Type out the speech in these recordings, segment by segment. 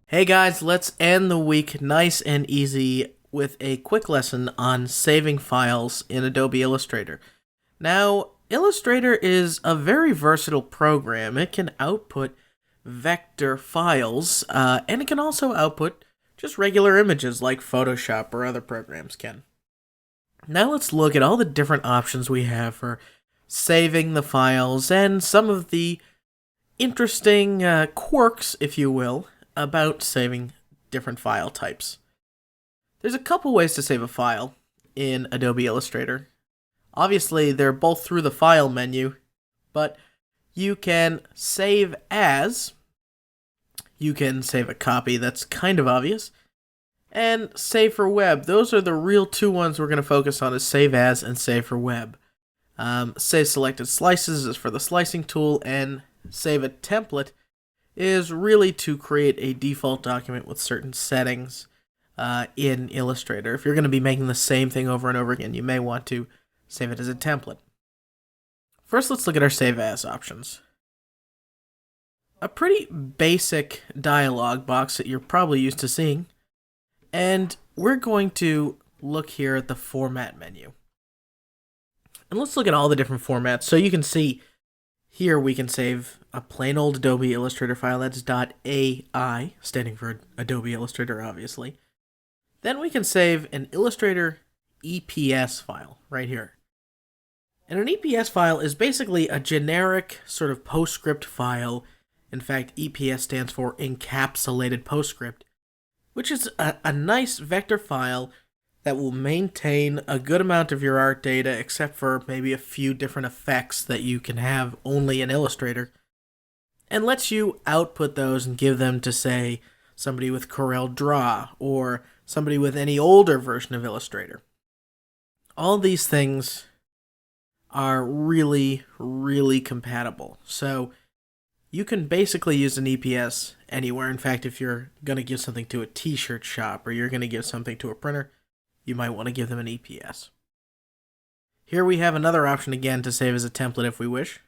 Hey guys, let's end the week nice and easy with a quick lesson on saving files in Adobe Illustrator. Now, Illustrator is a very versatile program. It can output vector files, and it can also output just regular images like Photoshop or other programs can. Now let's look at all the different options we have for saving the files and some of the interesting quirks, if you will, about saving different file types. There's a couple ways to save a file in Adobe Illustrator. Obviously, they're both through the File menu, but you can save as, you can save a copy, that's kind of obvious, and save for web. Those are the real two ones we're going to focus on, is save as and save for web. Save selected slices is for the slicing tool, and save a template is really to create a default document with certain settings in Illustrator. If you're going to be making the same thing over and over again, you may want to save it as a template. First, let's look at our save as options. A pretty basic dialog box that you're probably used to seeing, and we're going to look here at the Format menu. And let's look at all the different formats. So you can see here we can save a plain old Adobe Illustrator file, that's .ai, standing for Adobe Illustrator, obviously. Then we can save an Illustrator EPS file right here. And an EPS file is basically a generic sort of PostScript file. In fact, EPS stands for Encapsulated PostScript, which is a nice vector file that will maintain a good amount of your art data, except for maybe a few different effects that you can have only in Illustrator, and lets you output those and give them to, say, somebody with Corel Draw, or somebody with any older version of Illustrator. All these things are really, really compatible. So you can basically use an EPS anywhere. In fact, if you're going to give something to a t-shirt shop, or you're going to give something to a printer, you might want to give them an EPS. Here we have another option again to save as a template if we wish.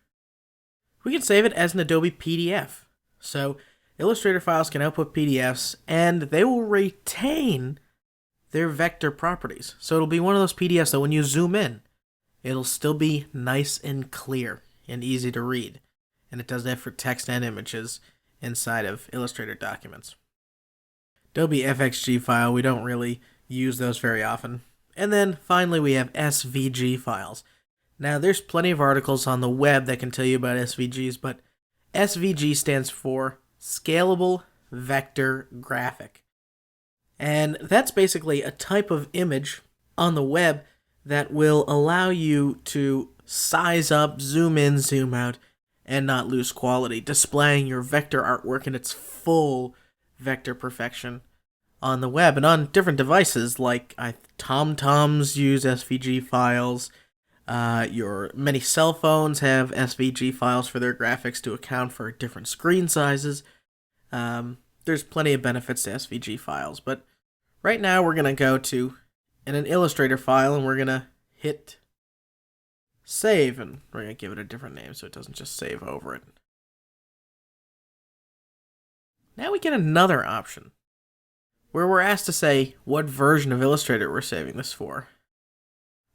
We can save it as an Adobe PDF. So Illustrator files can output PDFs, and they will retain their vector properties. So it'll be one of those PDFs that when you zoom in, it'll still be nice and clear and easy to read. And it does that for text and images inside of Illustrator documents. Adobe FXG file, we don't really use those very often. And then finally we have SVG files. Now there's plenty of articles on the web that can tell you about SVGs, but SVG stands for Scalable Vector Graphic. And that's basically a type of image on the web that will allow you to size up, zoom in, zoom out, and not lose quality, displaying your vector artwork in its full vector perfection on the web and on different devices, like TomToms use SVG files. Your many cell phones have SVG files for their graphics to account for different screen sizes. There's plenty of benefits to SVG files, but right now we're going to go to an Illustrator file, and we're going to hit save, and we're going to give it a different name so it doesn't just save over it. Now we get another option, where we're asked to say what version of Illustrator we're saving this for.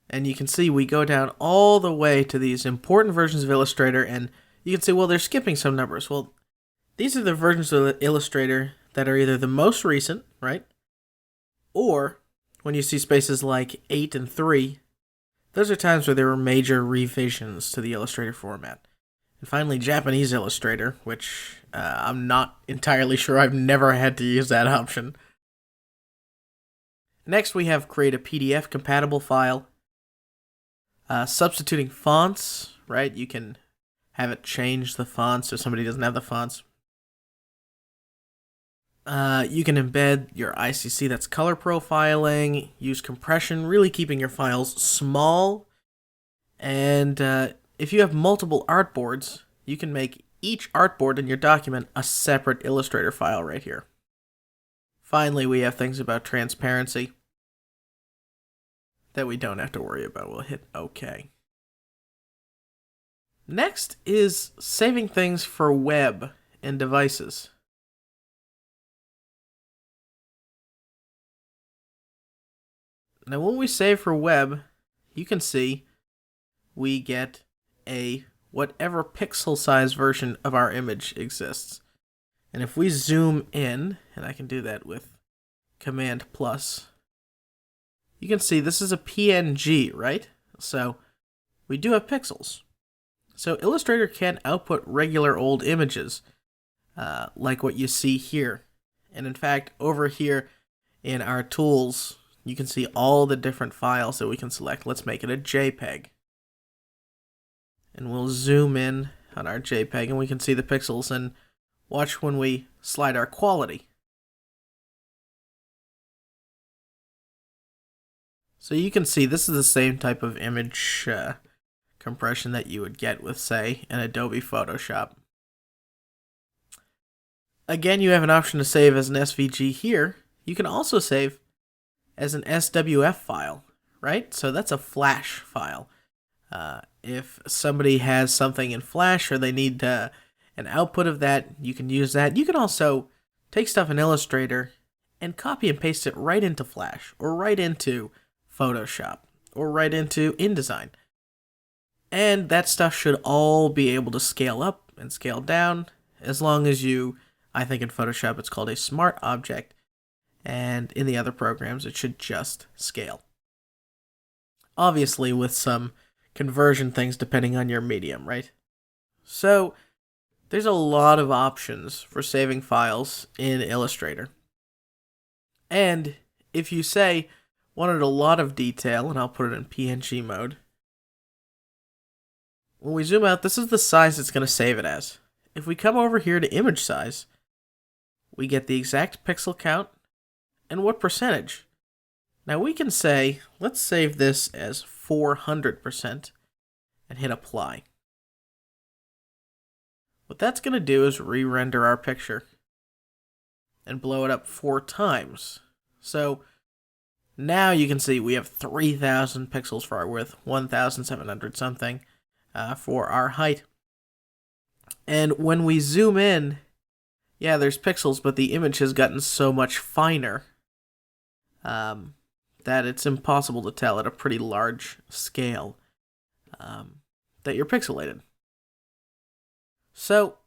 And you can see we go down all the way to these important versions of Illustrator, and you can see, well, they're skipping some numbers. Well, these are the versions of Illustrator that are either the most recent, right? Or when you see spaces like 8 and 3, those are times where there were major revisions to the Illustrator format. And finally, Japanese Illustrator, which I'm not entirely sure. I've never had to use that option. Next, we have create a PDF compatible file. Substituting fonts, right? You can have it change the fonts so somebody doesn't have the fonts. You can embed your ICC, that's color profiling, use compression, really keeping your files small. And if you have multiple artboards, you can make each artboard in your document a separate Illustrator file right here. Finally, we have things about transparency that we don't have to worry about. We'll hit OK. Next is saving things for web and devices. Now when we save for web, you can see we get a whatever pixel size version of our image exists. And if we zoom in, and I can do that with Command plus, you can see this is a PNG, right? So we do have pixels. So Illustrator can output regular old images, like what you see here. And in fact, over here in our tools, you can see all the different files that we can select. Let's make it a JPEG. And we'll zoom in on our JPEG and we can see the pixels, and watch when we slide our quality. So you can see this is the same type of image compression that you would get with, say, an Adobe Photoshop. Again, you have an option to save as an SVG here. You can also save as an SWF file, right? So that's a Flash file. If somebody has something in Flash or they need an output of that, you can use that. You can also take stuff in Illustrator and copy and paste it right into Flash or right into Photoshop or right into InDesign. And that stuff should all be able to scale up and scale down as long as you, I think in Photoshop it's called a smart object, and in the other programs it should just scale. Obviously with some conversion things depending on your medium, right? So there's a lot of options for saving files in Illustrator. And if you say wanted a lot of detail, and I'll put it in PNG mode, when we zoom out, this is the size it's going to save it as. If we come over here to image size, we get the exact pixel count and what percentage. Now we can say, let's save this as 400% and hit apply. What that's going to do is re-render our picture and blow it up 4 times. So now you can see we have 3,000 pixels for our width, 1,700 something for our height. And when we zoom in, yeah, there's pixels, but the image has gotten so much finer that it's impossible to tell at a pretty large scale that you're pixelated. So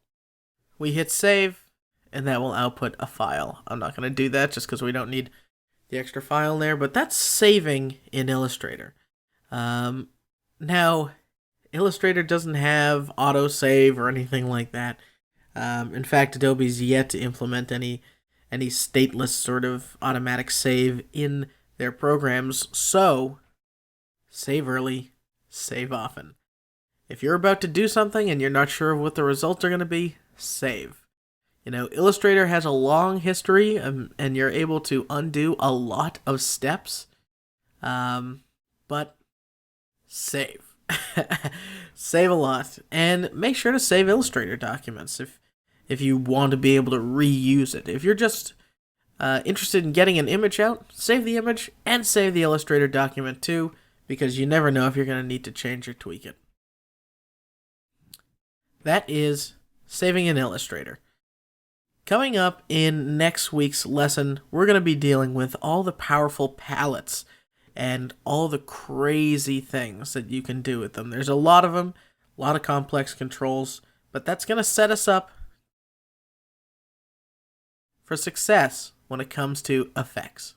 we hit save, and that will output a file. I'm not going to do that just because we don't need the extra file there, but that's saving in Illustrator. Now, Illustrator doesn't have autosave or anything like that. In fact, Adobe's yet to implement any stateless sort of automatic save in their programs, so save early, save often. If you're about to do something and you're not sure of what the results are going to be, save. You know, Illustrator has a long history, and you're able to undo a lot of steps, but save. Save a lot, and make sure to save Illustrator documents if you want to be able to reuse it. If you're just interested in getting an image out, save the image and save the Illustrator document too, because you never know if you're going to need to change or tweak it. That is saving in Illustrator. Coming up in next week's lesson, we're going to be dealing with all the powerful palettes and all the crazy things that you can do with them. There's a lot of them, a lot of complex controls, but that's going to set us up for success when it comes to effects.